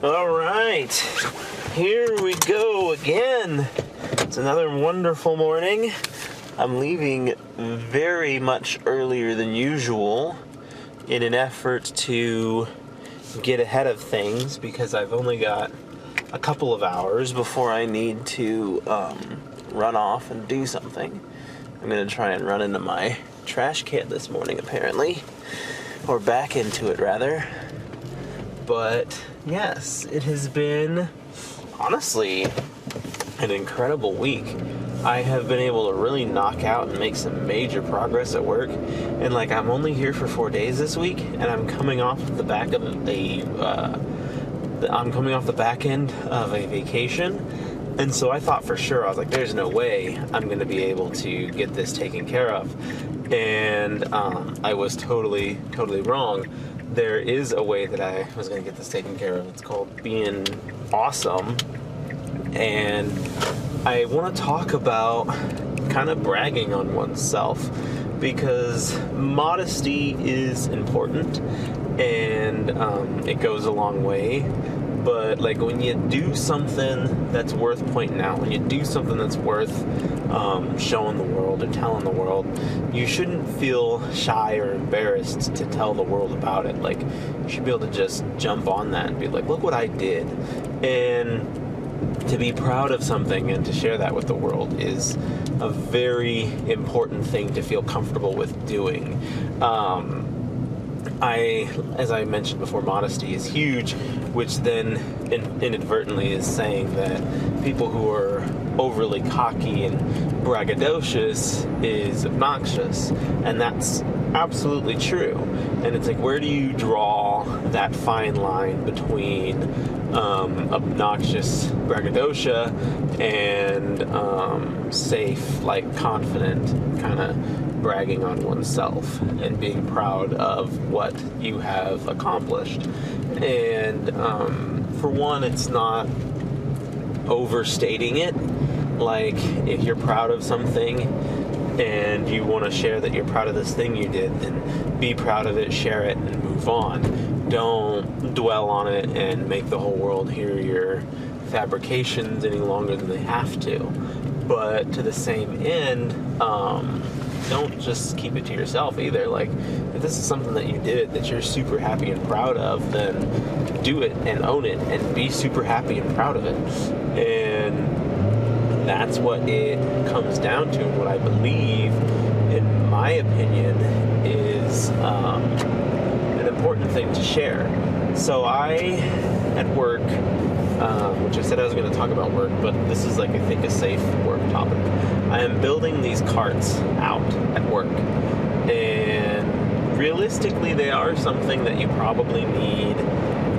All right, here we go again. It's another wonderful morning. I'm leaving very much earlier than usual in an effort to get ahead of things because I've only got a couple of hours before I need to run off and do something. I'm going to try and run into my trash can this morning, apparently, or back into it, rather. But yes, it has been, honestly, an incredible week. I have been able to really knock out and make some major progress at work. And I'm only here for 4 days this week, and I'm coming off the back of I'm coming off the back end of a vacation. And so I thought for sure, I was like, there's no way I'm going to be able to get this taken care of. And I was totally wrong. There is a way that I was going to get this taken care of. It's called being awesome. And I want to talk about kind of bragging on oneself, because modesty is important and it goes a long way. But when you do something that's worth pointing out, when you do something that's worth showing the world or telling the world, you shouldn't feel shy or embarrassed to tell the world about it. You should be able to just jump on that and be like, look what I did. And to be proud of something and to share that with the world is a very important thing to feel comfortable with doing. As I mentioned before, modesty is huge, which then inadvertently is saying that people who are overly cocky and braggadocious is obnoxious. And that's absolutely true. And it's where do you draw that fine line between obnoxious braggadocio and safe, confident kind of bragging on oneself and being proud of what you have accomplished. And for one, it's not overstating it. If you're proud of something and you want to share that you're proud of this thing you did, then be proud of it, share it, and move on. Don't dwell on it and make the whole world hear your fabrications any longer than they have to. But to the same end, don't just keep it to yourself either. If this is something that you did that you're super happy and proud of, then do it and own it and be super happy and proud of it. And that's what it comes down to. And what I believe, in my opinion, is an important thing to share. So at work, which I said I was going to talk about work, but this is I think a safe work topic. I am building these carts out at work, and realistically they are something that you probably need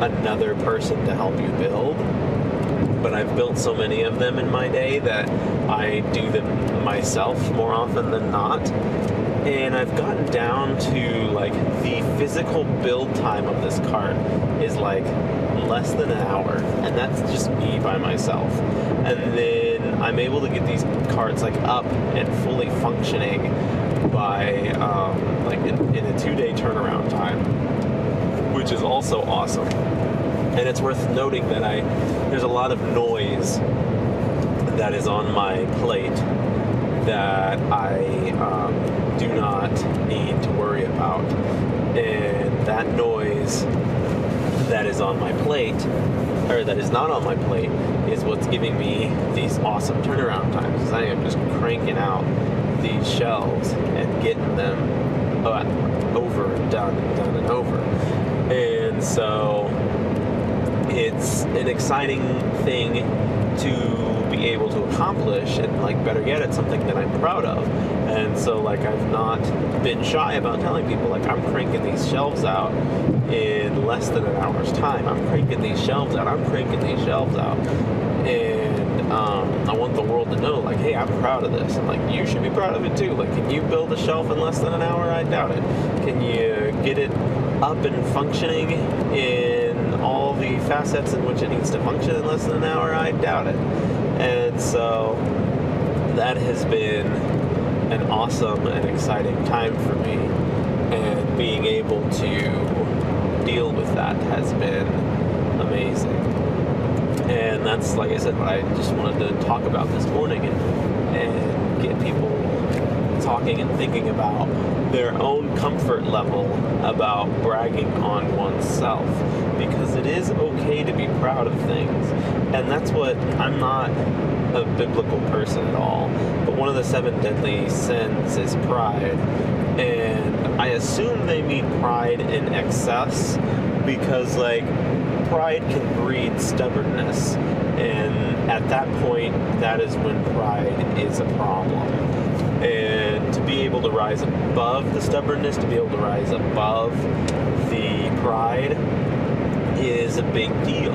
another person to help you build. But I've built so many of them in my day that I do them myself more often than not. And I've gotten down to the physical build time of this cart is less than an hour, and that's just me by myself. And then I'm able to get these carts up and fully functioning by in a 2-day turnaround time, which is also awesome. And it's worth noting that there's a lot of noise that is on my plate that I do not need to worry about. And that noise that is on my plate, or that is not on my plate, is what's giving me these awesome turnaround times. Because I am just cranking out these shelves and getting them over and done and over. And so it's an exciting thing to be able to accomplish, and better yet, it's something that I'm proud of. And so I've not been shy about telling people I'm cranking these shelves out in less than an hour's time. I'm cranking these shelves out. And I want the world to know hey, I'm proud of this. And you should be proud of it too. Can you build a shelf in less than an hour? I doubt it. Can you get it up and functioning in all the facets in which it needs to function in less than an hour? I doubt it. And so that has been an awesome and exciting time for me, and being able to deal with that has been amazing. that's, like I said, what I just wanted to talk about this morning, and get people talking and thinking about their own comfort level about bragging on oneself, because it is okay to be proud of things. And that's what, I'm not a biblical person at all, but one of the 7 deadly sins is pride. And I assume they mean pride in excess, because like pride can breed stubbornness, and at that point, that is when pride is a problem. And to be able to rise above the stubbornness, to be able to rise above the pride is a big deal.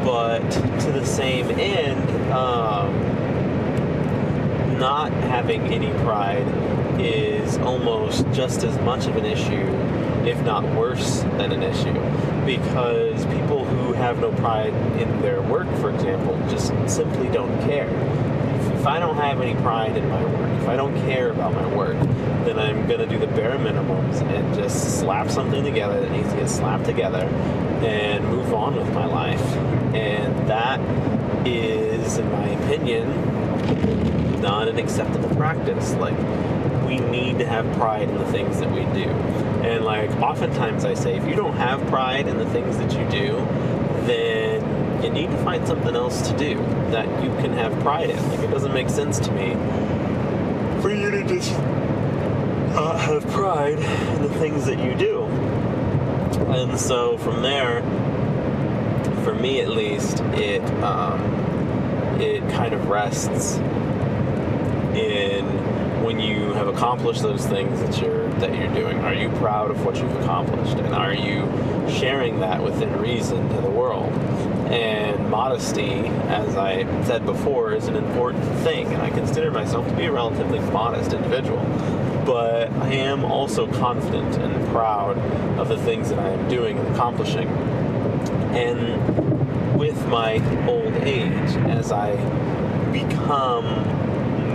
But to the same end, not having any pride is almost just as much of an issue, if not worse than an issue, because people who have no pride in their work, for example, just simply don't care. If I don't have any pride in my work, if I don't care about my work, then I'm going to do the bare minimums and just slap something together that needs to get slapped together and move on with my life. And that is, in my opinion, not an acceptable practice. Like, we need to have pride in the things that we do. And like, oftentimes I say, if you don't have pride in the things that you do, then you need to find something else to do that you can have pride in. Like, it doesn't make sense to me for you to just not have pride in the things that you do. And so from there, for me at least, it kind of rests in when you have accomplished those things that you're doing. Are you proud of what you've accomplished, and are you sharing that within reason to the world? And modesty, as I said before, is an important thing, and I consider myself to be a relatively modest individual. But I am also confident and proud of the things that I am doing and accomplishing. And with my old age, as I become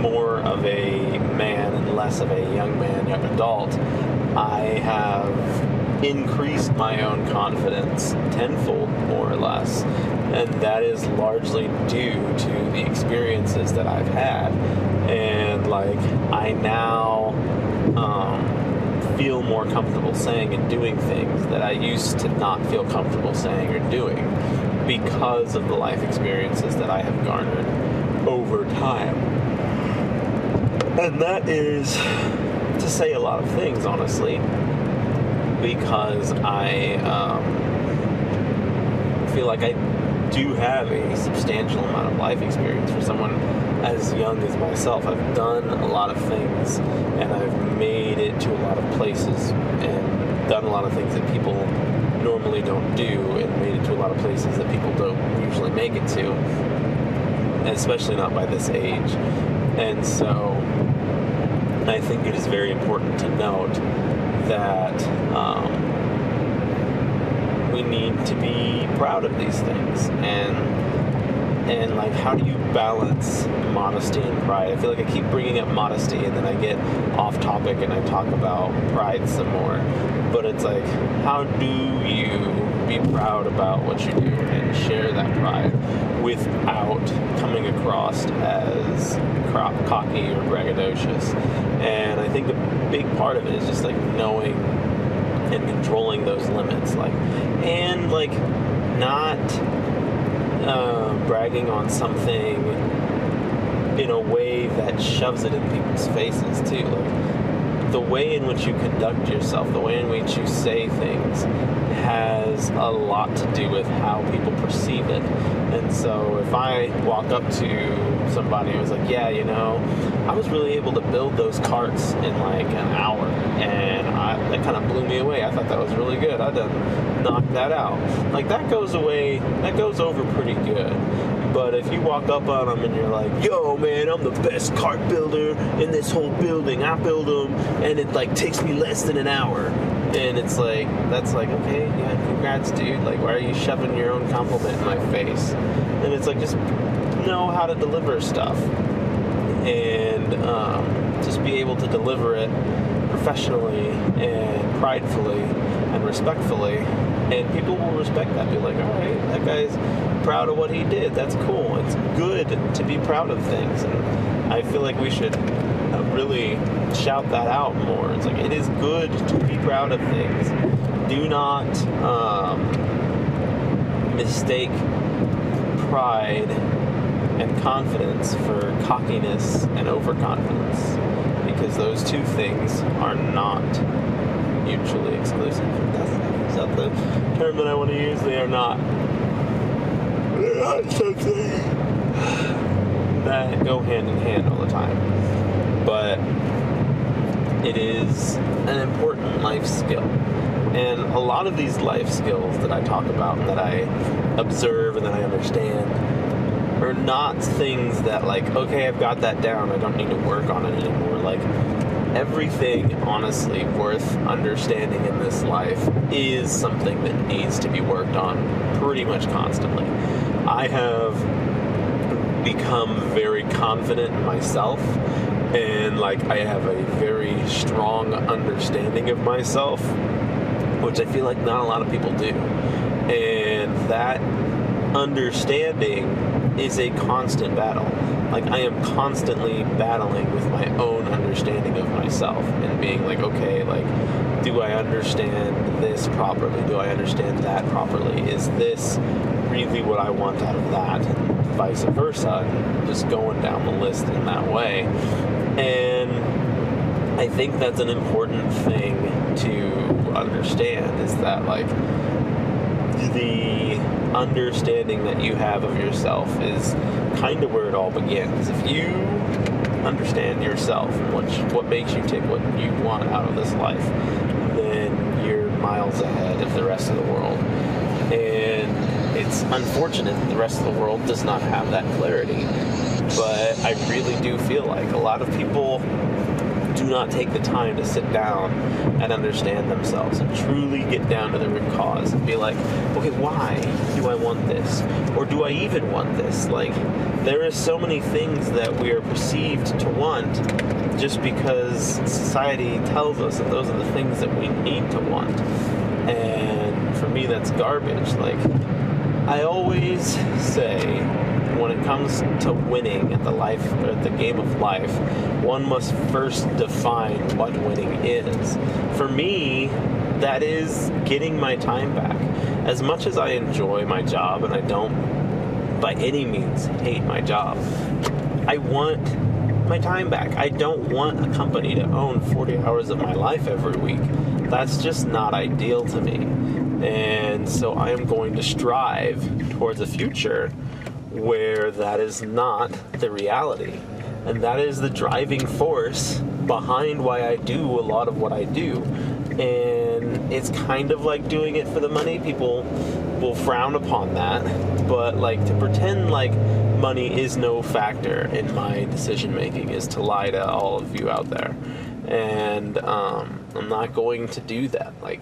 more of a man and less of a young man, young adult, I have increased my own confidence tenfold, more or less. And that is largely due to the experiences that I've had. And like, I now feel more comfortable saying and doing things that I used to not feel comfortable saying or doing, because of the life experiences that I have garnered over time. And that is to say a lot of things, honestly, because I feel like I do have a substantial amount of life experience for someone as young as myself. I've done a lot of things, and I've made it to a lot of places, and done a lot of things that people normally don't do, and made it to a lot of places that people don't usually make it to, especially not by this age. And so I think it is very important to note that we need to be proud of these things, and like, how do you balance modesty and pride? I feel like I keep bringing up modesty, and then I get off topic and I talk about pride some more. But it's like, how do you be proud about what you do and share that pride without coming across as cocky or braggadocious? And I think a big part of it is just like knowing and controlling those limits, and not bragging on something in a way that shoves it in people's faces too. Like, the way in which you conduct yourself, the way in which you say things, has a lot to do with how people perceive it. And so if I walk up to somebody who's like, yeah, I was really able to build those carts in like an hour, and that kind of blew me away. I thought that was really good. I done knocked that out. Like, that goes over pretty good. But if you walk up on them and you're like, yo, man, I'm the best cart builder in this whole building. I build them, and it like takes me less than an hour. And it's like, that's like, okay, yeah, congrats, dude. Like, why are you shoving your own compliment in my face? And it's like, just know how to deliver stuff, and just be able to deliver it professionally and pridefully and respectfully, and people will respect that. Be like, all right, that guy's proud of what he did. That's cool. It's good to be proud of things. And I feel like we should really shout that out more. It's like, it is good to be proud of things. Do not mistake pride and confidence for cockiness and overconfidence, because those two things are not mutually exclusive. Is that the term that I want to use? They are not. They're not something that go hand in hand all the time. But it is an important life skill. And a lot of these life skills that I talk about, and that I observe and that I understand, are not things that, like, okay, I've got that down, I don't need to work on it anymore. Like, everything, honestly, worth understanding in this life is something that needs to be worked on pretty much constantly. I have become very confident in myself, and, like, I have a very strong understanding of myself, which I feel like not a lot of people do. And that understanding is a constant battle. Like, I am constantly battling with my own understanding of myself and being like, okay, like, do I understand this properly? Do I understand that properly? Is this really what I want out of that? And vice versa. And just going down the list in that way. And I think that's an important thing to understand, is that, like, the understanding that you have of yourself is kind of where it all begins. If you understand yourself and what makes you tick, what you want out of this life, then you're miles ahead of the rest of the world. And it's unfortunate that the rest of the world does not have that clarity. But I really do feel like a lot of people do not take the time to sit down and understand themselves and truly get down to the root cause and be like, okay, why do I want this? Or do I even want this? Like, there are so many things that we are perceived to want just because society tells us that those are the things that we need to want. And for me, that's garbage. Like, I always say, when it comes to winning at the game of life, one must first define what winning is. For me, that is getting my time back. As much as I enjoy my job, and I don't by any means hate my job, I want my time back. I don't want a company to own 40 hours of my life every week. That's just not ideal to me. And so I am going to strive towards a future where that is not the reality. And that is the driving force behind why I do a lot of what I do. And it's kind of like doing it for the money. People will frown upon that. But, like, to pretend like money is no factor in my decision making is to lie to all of you out there. And I'm not going to do that. Like,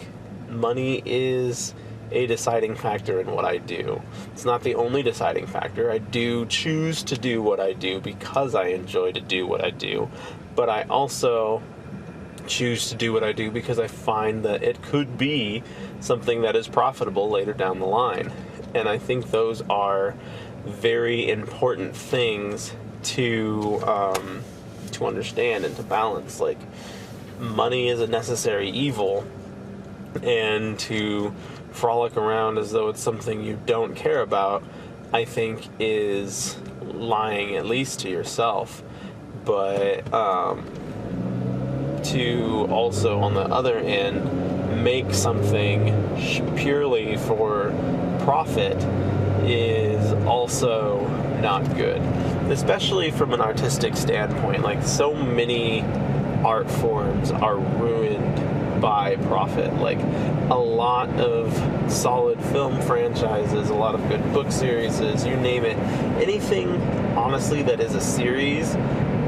money is a deciding factor in what I do. It's not the only deciding factor. I do choose to do what I do because I enjoy to do what I do, but I also choose to do what I do because I find that it could be something that is profitable later down the line. And I think those are very important things to understand and to balance. Like, money is a necessary evil, and to frolic around as though it's something you don't care about, I think is lying, at least to yourself. But to also, on the other end, make something purely for profit is also not good, especially from an artistic standpoint. Like, so many art forms are ruined by profit. Like, a lot of solid film franchises, a lot of good book series, you name it, anything honestly that is a series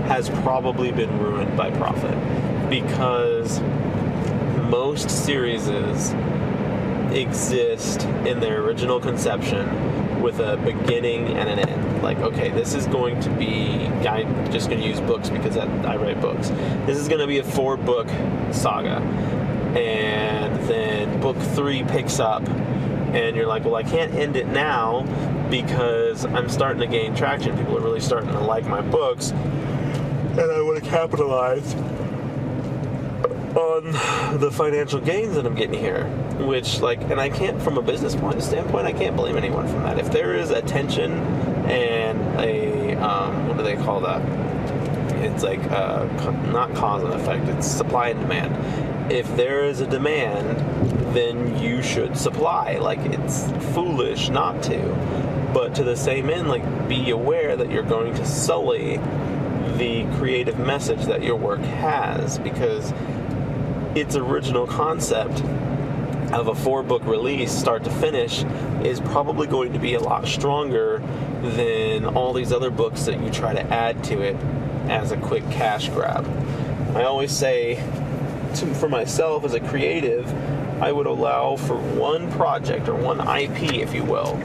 has probably been ruined by profit, because most series exist in their original conception with a beginning and an end. Like, okay, this is going to be, I'm just going to use books because I write books. This is going to be a 4-book saga. And then book 3 picks up and you're like, well, I can't end it now because I'm starting to gain traction. People are really starting to like my books, and I want to capitalize on the financial gains that I'm getting here. Which, like, and I can't, from a business standpoint, I can't blame anyone from that. If there is a tension and a, what do they call that? It's like, not cause and effect, it's supply and demand. If there is a demand, then you should supply. Like, it's foolish not to. But to the same end, like, be aware that you're going to sully the creative message that your work has, because its original concept of a 4-book release, start to finish, is probably going to be a lot stronger than all these other books that you try to add to it as a quick cash grab. I always say, for myself as a creative, I would allow for one project, or one IP, if you will,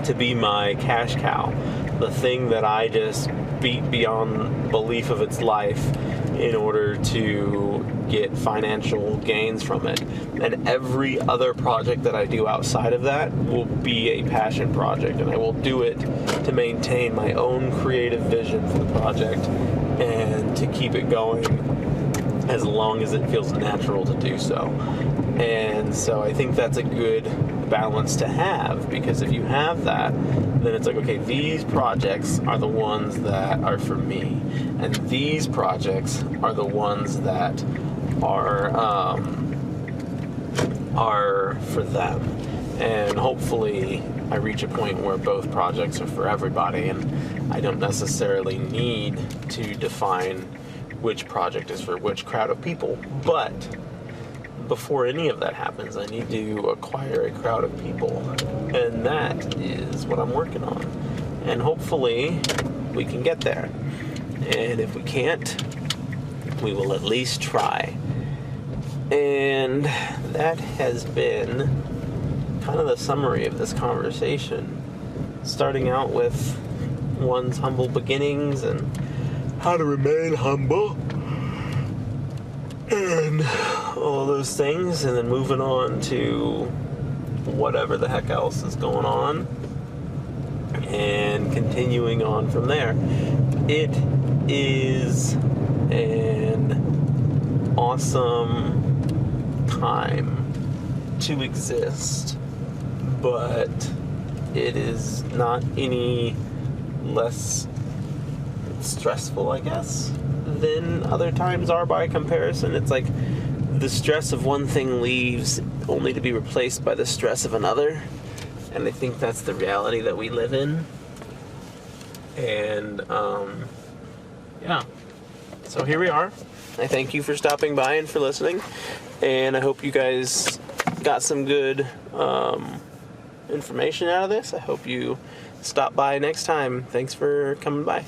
to be my cash cow. The thing that I just beat beyond belief of its life in order to get financial gains from it. And every other project that I do outside of that will be a passion project, and I will do it to maintain my own creative vision for the project and to keep it going as long as it feels natural to do so. And so I think that's a good balance to have, because if you have that, then it's like, okay, these projects are the ones that are for me, and these projects are the ones that are for them. And hopefully I reach a point where both projects are for everybody, and I don't necessarily need to define which project is for which crowd of people. But before any of that happens, I need to acquire a crowd of people, and that is what I'm working on. And hopefully we can get there. And if we can't, we will at least try. And that has been kind of the summary of this conversation, starting out with one's humble beginnings and how to remain humble and all those things, and then moving on to whatever the heck else is going on and continuing on from there. It is an awesome time to exist, but it is not any less stressful, I guess, than other times are by comparison. It's like the stress of one thing leaves only to be replaced by the stress of another, and I think that's the reality that we live in. And yeah, so here we are. I thank you for stopping by and for listening, and I hope you guys got some good information out of this. I hope you stop by next time. Thanks for coming by.